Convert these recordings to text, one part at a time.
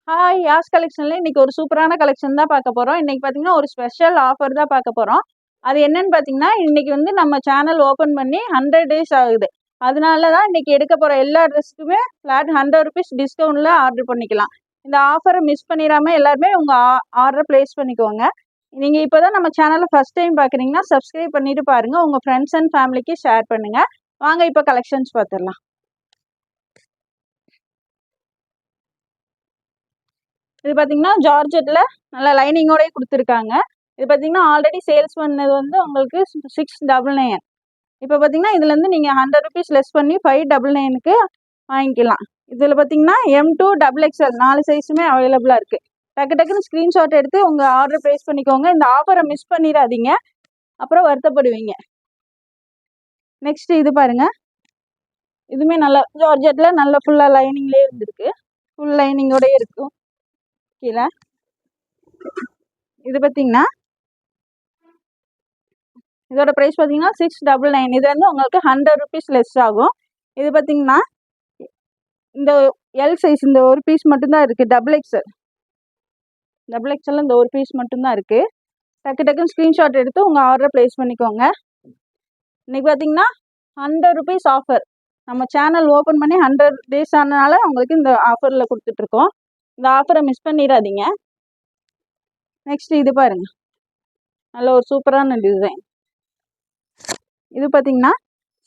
Hi யாஸ் கலெக்ஷன்ல இன்னைக்கு ஒரு சூப்பரான கலெக்ஷன் தான் பார்க்க போறோம். இன்னைக்கு பார்த்தீங்கன்னா ஒரு ஸ்பெஷல் ஆஃபர் தான் பார்க்க போறோம். அது என்னன்னு பார்த்தீங்கன்னா, இன்னைக்கு வந்து நம்ம சேனல் ஓப்பன் பண்ணி 100 டேஸ் ஆகுது. அதனால தான் இன்னைக்கு எடுக்க போற எல்லா ட்ரெஸ்க்குமே ஃபிளாட் ₹100 டிஸ்கவுண்ட்ல ஆர்டர் பண்ணிக்கலாம். இந்த ஆஃபரை மிஸ் பண்ணிடாம எல்லாருமே உங்க ஆர்டரை பிளேஸ் பண்ணிக்கோங்க. நீங்க இப்போதான் நம்ம சேனலை ஃபர்ஸ்ட் டைம் பார்க்குறீங்கன்னா சப்ஸ்கிரைப் பண்ணிட்டு பாருங்க. உங்க ஃப்ரெண்ட்ஸ் அண்ட் ஃபேமிலிக்கு ஷேர் பண்ணுங்க. வாங்க இப்போ கலெக்ஷன்ஸ் பார்த்துடலாம். இது பார்த்தீங்கன்னா ஜார்ஜெட்டில் நல்லா லைனிங்கோடய கொடுத்துருக்காங்க. இது பார்த்தீங்கன்னா ஆல்ரெடி சேல்ஸ் பண்ணது வந்து உங்களுக்கு 699. இப்போ பார்த்தீங்கன்னா இதுலேருந்து நீங்கள் ₹100 லெஸ் பண்ணி 599க்கு வாங்கிக்கலாம். இதில் பார்த்தீங்கன்னா M2 XXL 4 சைஸுமே அவைலபிளாக இருக்குது. டக்கு டக்குன்னு ஸ்க்ரீன்ஷாட் எடுத்து உங்கள் ஆர்டர் ப்ளேஸ் பண்ணிக்கோங்க. இந்த ஆஃபரை மிஸ் பண்ணிடாதீங்க, அப்புறம் வருத்தப்படுவீங்க. நெக்ஸ்ட் இது பாருங்கள், இதுவுமே நல்லா ஜார்ஜெட்டில் நல்லா ஃபுல்லாக லைனிங்லேயே இருந்திருக்கு. ஃபுல் லைனிங்கோடய இருக்கும் கீழே. இது பார்த்தீங்கன்னா இதோட ப்ரைஸ் பார்த்தீங்கன்னா 699. இது வந்து உங்களுக்கு ₹100 லெஸ் ஆகும். இது பார்த்தீங்கன்னா இந்த எல் சைஸ் இந்த ஒரு பீஸ் மட்டும்தான் இருக்குது. டபுள் எக்ஸ்எல் இந்த ஒரு பீஸ் மட்டும்தான் இருக்குது. டக்கு டக்குன்னு ஸ்க்ரீன்ஷாட் எடுத்து உங்கள் ஆர்டரை ப்ளேஸ் பண்ணிக்கோங்க. இன்றைக்கி பார்த்தீங்கன்னா ₹100 ஆஃபர். நம்ம சேனல் ஓப்பன் பண்ணி 100 டேஸ் ஆனதுனால உங்களுக்கு இந்த ஆஃபரில் கொடுத்துட்ருக்கோம். இந்த ஆஃபரை மிஸ் பண்ணிடாதீங்க. நெக்ஸ்ட் இது பாருங்கள், நல்ல ஒரு சூப்பரான டிசைன். இது பார்த்தீங்கன்னா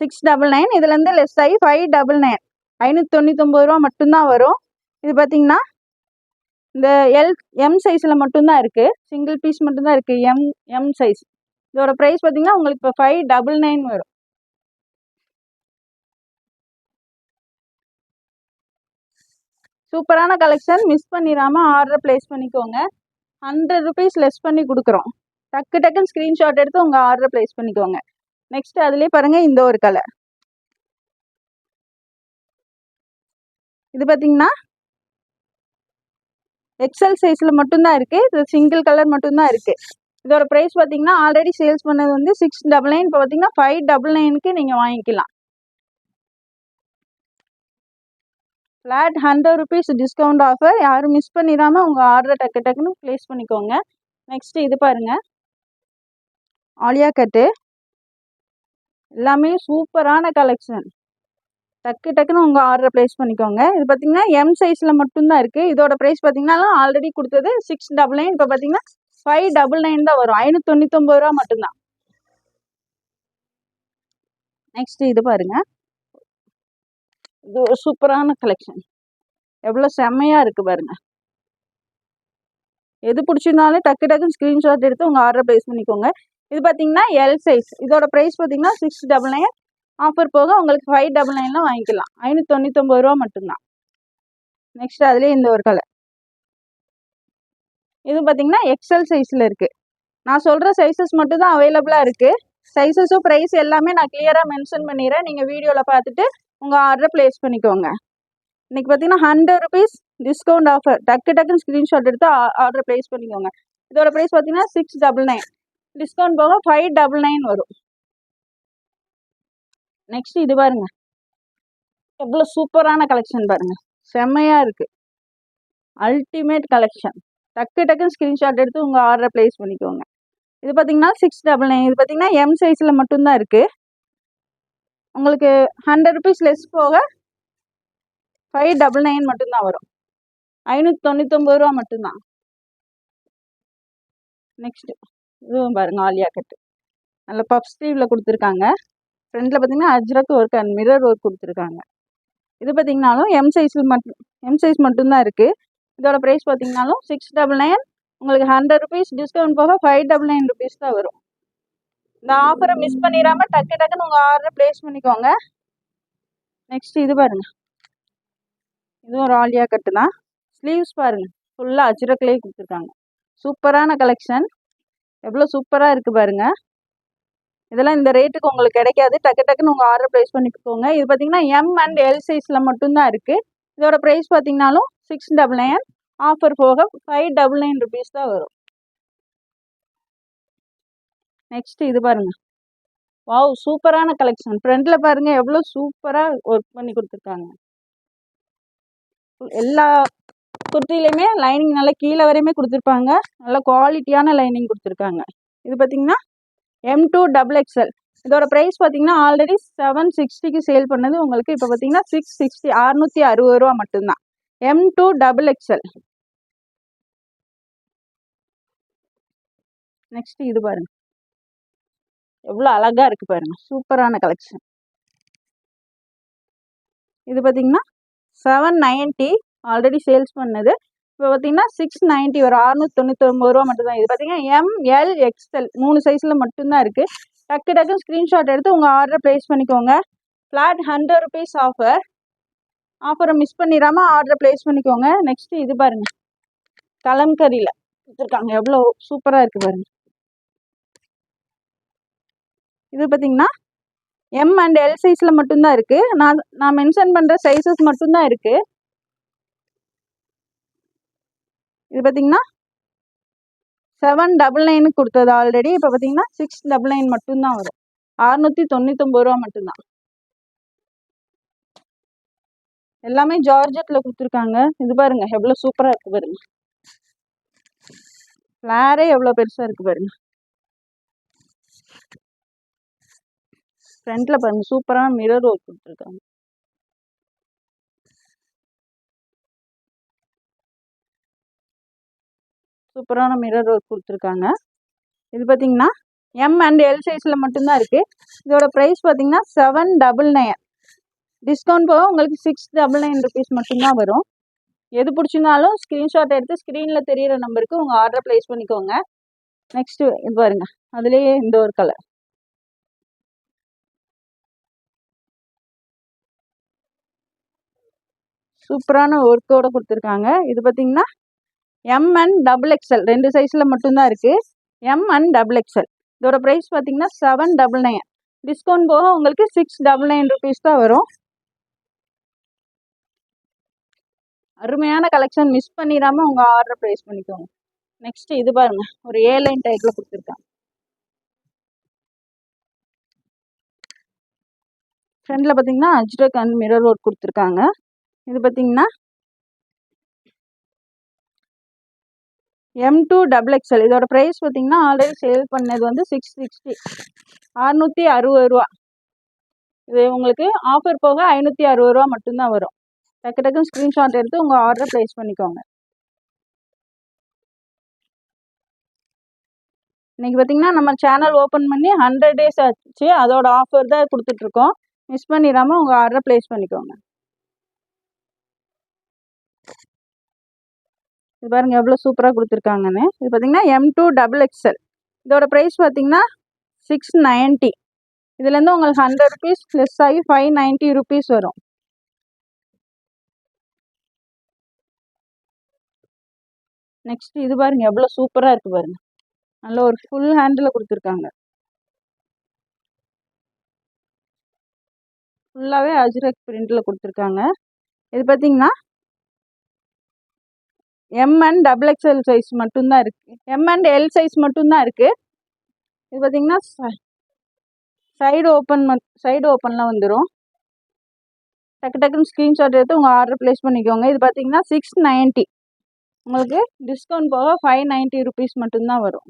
699. இதுலேருந்து லெஸ் ஆகி 599, ₹599 மட்டும்தான் வரும். இது பார்த்தீங்கன்னா இந்த எம் சைஸில் மட்டும்தான் இருக்குது. சிங்கிள் பீஸ் மட்டும்தான் இருக்குது, எம் சைஸ். இதோட ப்ரைஸ் பார்த்தீங்கன்னா உங்களுக்கு இப்போ 599 வரும். சூப்பரான கலெக்ஷன், மிஸ் பண்ணிடாமல் ஆர்டர் ப்ளேஸ் பண்ணிக்கோங்க. ₹100 லெஸ் பண்ணி கொடுக்குறோம். டக்கு டக்குன்னு ஸ்க்ரீன்ஷாட் எடுத்து உங்கள் ஆர்டரை ப்ளேஸ் பண்ணிக்கோங்க. நெக்ஸ்ட் அதுலேயே பாருங்கள், இந்த ஒரு கலர். இது பார்த்தீங்கன்னா எக்ஸல் சைஸில் மட்டும்தான் இருக்குது. இது சிங்கிள் கலர் மட்டும்தான் இருக்குது. இதோட ப்ரைஸ் பார்த்தீங்கன்னா ஆல்ரெடி சேல்ஸ் பண்ணது வந்து 699. இப்போ பார்த்தீங்கன்னா 599க்கு நீங்கள் வாங்கிக்கலாம். Flat ₹100 discount offer. யாரும் மிஸ் பண்ணிடாமல் உங்கள் ஆர்டரை டக்கு டக்குன்னு ப்ளேஸ் பண்ணிக்கோங்க. நெக்ஸ்ட் இது பாருங்கள், ஆலியா கட்டு. எல்லாமே சூப்பரான கலெக்ஷன். டக்கு டக்குன்னு உங்கள் ஆர்டரை ப்ளேஸ் பண்ணிக்கோங்க. இது பார்த்தீங்கன்னா எம் சைஸில் மட்டும்தான் இருக்குது. இதோட ப்ரைஸ் பார்த்தீங்கன்னா ஆல்ரெடி கொடுத்தது 699. இப்போ பார்த்தீங்கன்னா 599 தான் வரும். ₹599 மட்டும்தான். நெக்ஸ்ட் இது பாருங்கள், இது ஒரு சூப்பரான கலெக்ஷன். எவ்வளோ செம்மையாக இருக்குது பாருங்கள். எது பிடிச்சிருந்தாலும் டக்கு டக்குன்னு ஸ்க்ரீன்ஷாட் எடுத்து உங்கள் ஆர்டரை ப்ளேஸ் பண்ணிக்கோங்க. இது பார்த்தீங்கன்னா எல் சைஸ். இதோட ப்ரைஸ் பார்த்தீங்கன்னா 699. ஆஃபர் போக உங்களுக்கு 599 வாங்கிக்கலாம். ₹599 மட்டும்தான். நெக்ஸ்ட் அதுலேயே இந்த ஒரு கலர். இது பார்த்தீங்கன்னா எக்ஸல் சைஸில் இருக்குது. நான் சொல்கிற சைஸஸ் மட்டும் தான் அவைலபிளாக இருக்குது. சைஸஸும் ப்ரைஸ் எல்லாமே நான் கிளியராக மென்ஷன் பண்ணிடுறேன். நீங்கள் வீடியோவில் பார்த்துட்டு உங்கள் ஆர்டரை ப்ளேஸ் பண்ணிக்கோங்க. இன்றைக்கி பார்த்தீங்கன்னா ₹100 டிஸ்கவுண்ட் ஆஃபர். டக்கு டக்குன்னு ஸ்க்ரீன்ஷாட் எடுத்து ஆர்டரை ப்ளேஸ் பண்ணிக்கோங்க. இதோட ப்ரைஸ் பார்த்தீங்கன்னா 699. டிஸ்கவுண்ட் போக 599 வரும். நெக்ஸ்ட் இது பாருங்கள், எவ்வளோ சூப்பரான கலெக்ஷன் பாருங்கள். செம்மையாக இருக்குது, அல்டிமேட் கலெக்ஷன். டக்கு டக்குன்னு ஸ்க்ரீன்ஷாட் எடுத்து உங்கள் ஆர்டரை ப்ளேஸ் பண்ணிக்கோங்க. இது பார்த்தீங்கன்னா 699. இது பார்த்தீங்கன்னா எம் சைஸில் மட்டும்தான் இருக்குது. உங்களுக்கு ₹100 லெஸ் போக 599 மட்டும்தான் வரும். ₹599 மட்டும்தான். நெக்ஸ்ட் இதுவும் பாருங்கள், ஆலியா கட்டு. நல்ல பஃப் ஸ்லீவில் கொடுத்துருக்காங்க. ஃப்ரண்ட்டில் பார்த்தீங்கன்னா Ajrakh work and mirror work கொடுத்துருக்காங்க. இது பார்த்தீங்கன்னாலும் எம் சைஸ் மட்டும்தான் இருக்குது. இதோட ப்ரைஸ் பார்த்தீங்கன்னாலும் 699. உங்களுக்கு ₹100 டிஸ்கவுண்ட் போக ₹599 தான் வரும். இந்த ஆஃபரை மிஸ் பண்ணிடாமல் டக்கு டக்குன்னு உங்கள் ஆர்டரை ப்ளேஸ் பண்ணிக்கோங்க. நெக்ஸ்ட் இது பாருங்கள், இதுவும் ஒரு ஆலியா கட்டு தான். ஸ்லீவ்ஸ் பாருங்கள், ஃபுல்லாக அஜ்ரக்லேயே கொடுத்துருக்காங்க. சூப்பரான கலெக்ஷன். எவ்வளோ சூப்பராக இருக்குது பாருங்கள். இதெல்லாம் இந்த ரேட்டுக்கு உங்களுக்கு கிடைக்காது. டக்கு டக்குன்னு உங்கள் ஆர்டர் ப்ளேஸ் பண்ணிக்கோங்க. இது பார்த்தீங்கன்னா எம் அண்ட் எல் சைஸில் மட்டும்தான் இருக்குது. இதோட ப்ரைஸ் பார்த்தீங்கன்னாலும் 699. ஆஃபர் போக ₹599 தான் வரும். நெக்ஸ்ட் இது பாருங்கள், வாவ் சூப்பரான கலெக்ஷன். ஃப்ரண்ட்டில் பாருங்கள் எவ்வளோ சூப்பராக ஒர்க் பண்ணி கொடுத்துருக்காங்க. எல்லா குர்த்திலையுமே லைனிங் நல்லா கீழே வரையுமே கொடுத்துருப்பாங்க. நல்ல குவாலிட்டியான லைனிங் கொடுத்துருக்காங்க. இது பார்த்தீங்கன்னா M2XXL. இதோட ப்ரைஸ் பார்த்தீங்கன்னா ஆல்ரெடி 760க்கு சேல் பண்ணது உங்களுக்கு இப்போ பார்த்தீங்கன்னா 660 660 ரூபா மட்டும்தான். M2XXL. நெக்ஸ்ட் இது பாருங்க, எவ்வளோ அழகா இருக்கு பாருங்க, சூப்பரான கலெக்ஷன். இது பார்த்தீங்கன்னா 790 ஆல்ரெடி சேல்ஸ் பண்ணது இப்போ பார்த்தீங்கன்னா 690 ஒரு 699 ரூபா மட்டும்தான். இது பார்த்தீங்கன்னா MLXL 3 சைஸில் மட்டும்தான் இருக்குது. டக்கு டக்குன்னு ஸ்க்ரீன்ஷாட் எடுத்து உங்கள் ஆர்டரை ப்ளேஸ் பண்ணிக்கோங்க. ஃப்ளாட் 100 rupees ஆஃபரை மிஸ் பண்ணிடாமல் ஆர்டரை ப்ளேஸ் பண்ணிக்கோங்க. நெக்ஸ்ட்டு இது பாருங்கள், கலம்கரியில் கொடுத்துருக்காங்க, எவ்வளோ சூப்பராக இருக்குது பாருங்கள். இது பார்த்தீங்கன்னா M and L சைஸில் மட்டும்தான் இருக்குது. நான் மென்ஷன் பண்ணுற சைஸஸ் மட்டும்தான் இருக்குது. இது பார்த்தீங்கன்னா 799 கொடுத்தது ஆல்ரெடி, இப்போ பார்த்தீங்கன்னா 699 மட்டும்தான் வரும். 699 ரூபா மட்டும்தான். எல்லாமே ஜார்ஜெட்டில் கொடுத்துருக்காங்க. இது பாருங்க எவ்வளோ சூப்பராக இருக்குது பாருங்க. ஃப்ளாரே எவ்வளோ பெருசாக இருக்குது பாருங்க. ஃப்ரண்ட்டில் பாருங்க சூப்பரான மிரர் ஒர்க் கொடுத்துருக்காங்க. சூப்பரான மிரர் ஒர்க் கொடுத்துருக்காங்க. இது பார்த்தீங்கன்னா M and L சைஸில் மட்டும்தான் இருக்குது. இதோட ப்ரைஸ் பார்த்தீங்கன்னா 799. டிஸ்கவுண்ட் போக உங்களுக்கு 699 rupees மட்டும்தான் வரும். எது பிடிச்சிருந்தாலும் ஸ்க்ரீன்ஷாட் எடுத்து ஸ்க்ரீனில் தெரியிற நம்பருக்கு உங்கள் ஆர்டரை ப்ளேஸ் பண்ணிக்கோங்க. நெக்ஸ்ட்டு இது பாருங்க, அதுலேயே இந்த ஒரு கலர் சூப்பரான ஒர்க்கோடு கொடுத்துருக்காங்க. இது பார்த்தீங்கன்னா M and XXL 2 சைஸில் மட்டும்தான் இருக்குது. M and XXL. இதோட ப்ரைஸ் பார்த்தீங்கன்னா 799. டிஸ்கவுண்ட் போக உங்களுக்கு 699 rupees தான் வரும். அருமையான கலெக்ஷன், மிஸ் பண்ணிடாமல் உங்கள் ஆர்டரை ப்ளேஸ் பண்ணிக்கோங்க. நெக்ஸ்ட்டு இது பாருங்க, ஒரு A-லைன் டைப்பில் கொடுத்துருக்காங்க. ஃப்ரண்டில் பார்த்தீங்கன்னா அஜ்ரக் அண்ட் மிரர் ஒர்க் கொடுத்துருக்காங்க. இது பார்த்தீங்கன்னா M2XXL. இதோட ப்ரைஸ் பார்த்தீங்கன்னா ஆல்ரெடி சேல் பண்ணது வந்து 660 660 ரூபா. இது உங்களுக்கு ஆஃபர் போக 560 ரூபா மட்டும்தான் வரும். டக்கு டக்குன்னு ஸ்க்ரீன்ஷாட் எடுத்து உங்கள் ஆர்டரை ப்ளேஸ் பண்ணிக்கோங்க. இன்றைக்கி பார்த்தீங்கன்னா நம்ம சேனல் ஓப்பன் பண்ணி 100 days ஆச்சு. அதோட ஆஃபர் தான் கொடுத்துட்ருக்கோம். மிஸ் பண்ணிடாமல் உங்கள் ஆர்டரை ப்ளேஸ் பண்ணிக்கோங்க. இது பாருங்கள் எவ்வளோ சூப்பராக கொடுத்துருக்காங்கன்னு. இது பார்த்தீங்கன்னா M2XXL. இதோட ப்ரைஸ் பார்த்தீங்கன்னா 690. இதுலேருந்து உங்களுக்கு 100 rupees ப்ளஸ் ஆகி 590 rupees வரும். நெக்ஸ்ட் இது பாருங்க எவ்வளோ சூப்பராக இருக்குது பாருங்க. நல்ல ஒரு ஃபுல் ஹேண்டில் கொடுத்துருக்காங்க. ஃபுல்லாகவே அஜ்ரக் பிரிண்டில் கொடுத்துருக்காங்க. இது பார்த்தீங்கன்னா M and XXL சைஸ் மட்டும்தான் இருக்குது. M and L சைஸ் மட்டும்தான் இருக்குது. இது பார்த்தீங்கன்னா சைடு ஓப்பனில் வந்துடும். டக்கு டக்குன்னு ஸ்க்ரீன்ஷாட் எடுத்து உங்கள் ஆர்டர் ப்ளேஸ் பண்ணிக்கோங்க. இது பார்த்தீங்கன்னா 690. உங்களுக்கு டிஸ்கவுண்ட் போக 590 rupees மட்டும்தான் வரும்.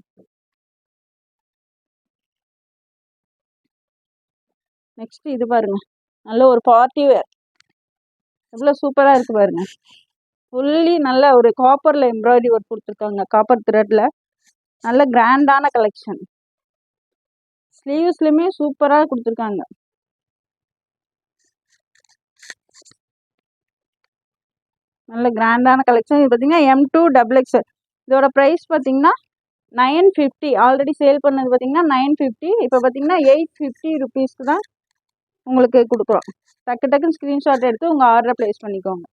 நெக்ஸ்ட் இது பாருங்க, நல்ல ஒரு பார்ட்டி வேர், எவ்வளோ சூப்பராக இருக்குது பாருங்க. ஃபுல்லி நல்ல ஒரு காப்பரில் எம்ப்ராய்டரி ஒர்க் கொடுத்துருக்காங்க, காப்பர் த்ரெட்டில். நல்ல கிராண்டான கலெக்ஷன். ஸ்லீவ்ஸ்லையுமே சூப்பராக கொடுத்துருக்காங்க. நல்ல கிராண்டான கலெக்ஷன். இது பார்த்தீங்கன்னா M2XXL. இதோட ப்ரைஸ் பார்த்தீங்கன்னா 950. ஆல்ரெடி சேல் பண்ணது பார்த்தீங்கன்னா 950. இப்போ பார்த்தீங்கன்னா 850 rupeesக்கு தான் உங்களுக்கு கொடுக்குறோம். டக்கு டக்குன்னு ஸ்க்ரீன்ஷாட் எடுத்து உங்கள் ஆர்டரை ப்ளேஸ் பண்ணிக்கோங்க.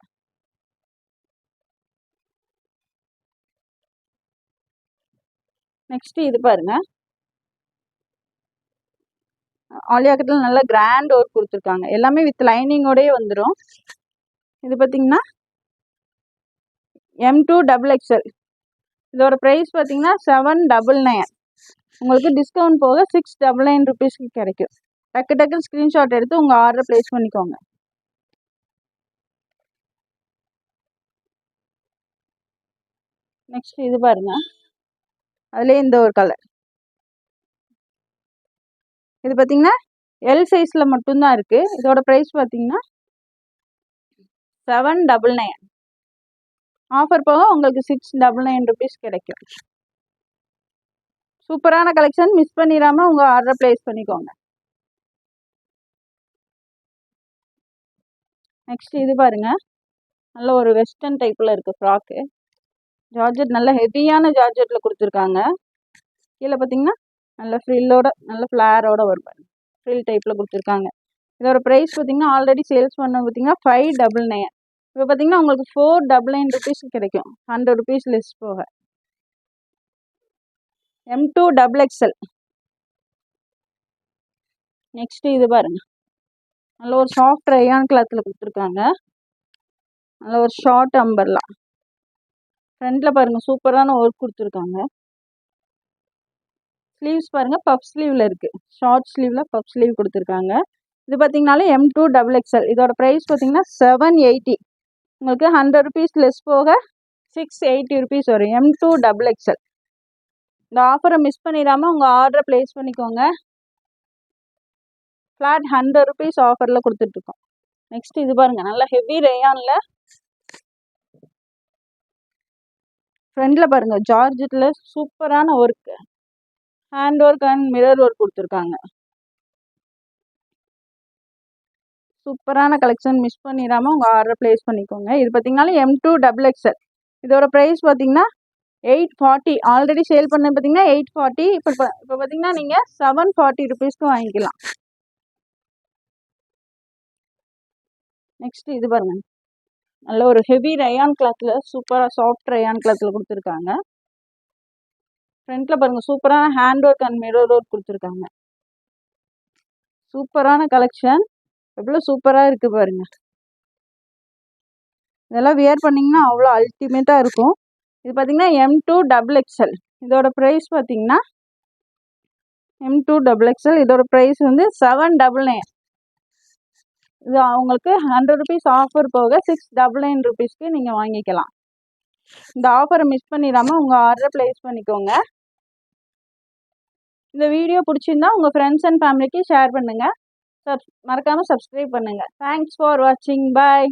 நெக்ஸ்ட்டு இது பாருங்கள், ஆலியா கட்டில் நல்ல கிராண்ட் ஒர்க் கொடுத்துருக்காங்க. எல்லாமே வித் லைனிங்கோடயே வந்துடும். இது பார்த்தீங்கன்னா M2XXL. இதோட ப்ரைஸ் பார்த்தீங்கன்னா 799. உங்களுக்கு டிஸ்கவுண்ட் போக 699 rupeesக்கு கிடைக்கும். டக்கு டக்குன்னு ஸ்க்ரீன்ஷாட் எடுத்து உங்கள் ஆர்டரை ப்ளேஸ் பண்ணிக்கோங்க. நெக்ஸ்ட் இது பாருங்க, அதுலேயே இந்த ஒரு கலர். இது பார்த்தீங்கன்னா எல் சைஸில் மட்டும்தான் இருக்குது. இதோட ப்ரைஸ் பார்த்தீங்கன்னா 799. ஆஃபர் போக உங்களுக்கு 699 ருபீஸ் கிடைக்கும். சூப்பரான கலெக்ஷன், மிஸ் பண்ணிடாமல் உங்கள் ஆர்டரை ப்ளேஸ் பண்ணிக்கோங்க. நெக்ஸ்ட் இது பாருங்க, நல்ல ஒரு வெஸ்டர்ன் டைப்பில் இருக்குது ஃப்ராக்கு. ஜார்ஜெட் நல்ல ஹெவியான ஜார்ஜெட்டில் கொடுத்துருக்காங்க. கீழே பார்த்தீங்கன்னா நல்ல ஃப்ரில்லோட நல்ல ஃப்ளாரோட வரும் பாருங்க, ஃப்ரில் டைப்பில் கொடுத்துருக்காங்க. இதோட ப்ரைஸ் பார்த்தீங்கன்னா ஆல்ரெடி சேல்ஸ் பண்ண பார்த்தீங்கன்னா 599. இப்போ பார்த்தீங்கன்னா உங்களுக்கு 499 ருபீஸ் கிடைக்கும், 100 ருபீஸ் லெஸ் போக. M2 XXL. நெக்ஸ்ட் இது பாருங்க, நல்ல ஒரு சாஃப்ட் ரயான் கிளாத்தில் கொடுத்துருக்காங்க. நல்ல ஒரு ஷார்ட் அம்பர்லா. ஃப்ரண்ட்டில் பாருங்கள் சூப்பரான ஒர்க் கொடுத்துருக்காங்க. ஸ்லீவ்ஸ் பாருங்கள் பஃப் ஸ்லீவில் இருக்குது, ஷார்ட் ஸ்லீவில் பஃப் ஸ்லீவ் கொடுத்துருக்காங்க. இது பார்த்தீங்கனாலே M2 XXL. இதோட ப்ரைஸ் பார்த்தீங்கன்னா 780. உங்களுக்கு 100 ருபீஸ் லெஸ் போக 680 ருபீஸ் வரும். M2 XXL. இந்த ஆஃபரை மிஸ் பண்ணிடாமல் உங்கள் ஆர்டரை ப்ளேஸ் பண்ணிக்கோங்க. ஃப்ளாட் 100 ருபீஸ் ஆஃபரில் கொடுத்துட்ருக்கோம். நெக்ஸ்ட் இது பாருங்கள், நல்லா ஹெவி ரேயானில் ஃப்ரண்டில் பாருங்கள் ஜார்ஜெட்டில் சூப்பரான work, hand work and mirror work கொடுத்துருக்காங்க. சூப்பரான கலெக்ஷன், மிஸ் பண்ணிடாமல் உங்கள் ஆர்டரை ப்ளேஸ் பண்ணிக்கோங்க. இது பார்த்தீங்கன்னாலும் M2 XXL. இதோட ப்ரைஸ் பார்த்தீங்கன்னா 840. ஆல்ரெடி சேல் பண்ண பார்த்தீங்கன்னா 840. இப்போ பார்த்தீங்கன்னா நீங்கள் 740 ருபீஸ்க்கு வாங்கிக்கலாம். நெக்ஸ்ட் இது பாருங்க, நல்ல ஒரு ஹெவி ரயான் கிளாத்தில் சூப்பராக சாஃப்ட் ரயான் கிளாத்தில் கொடுத்துருக்காங்க. ஃப்ரண்ட்டில் பாருங்கள் சூப்பரான hand work and mirror work கொடுத்துருக்காங்க. சூப்பரான கலெக்ஷன், எவ்வளோ சூப்பராக இருக்குது பாருங்கள். இதெல்லாம் வியர் பண்ணிங்கன்னா அவ்வளோ அல்டிமேட்டாக இருக்கும். இது பார்த்தீங்கன்னா M2 XXL. இதோட ப்ரைஸ் பார்த்தீங்கன்னா M2 XXL. இதோட ப்ரைஸ் வந்து 799. இது அவங்களுக்கு 100 ருபீஸ் ஆஃபர் போக 699 ருபீஸ்க்கு நீங்கள் வாங்கிக்கலாம். இந்த ஆஃபரை மிஸ் பண்ணிடாமல் உங்கள் ஆர்டரை ப்ளேஸ் பண்ணிக்கோங்க. இந்த வீடியோ பிடிச்சிருந்தா உங்கள் ஃப்ரெண்ட்ஸ் அண்ட் ஃபேமிலிக்கு ஷேர் பண்ணுங்கள். மறக்காமல் சப்ஸ்கிரைப் பண்ணுங்கள். தேங்க்ஸ் ஃபார் வாட்சிங். பாய்.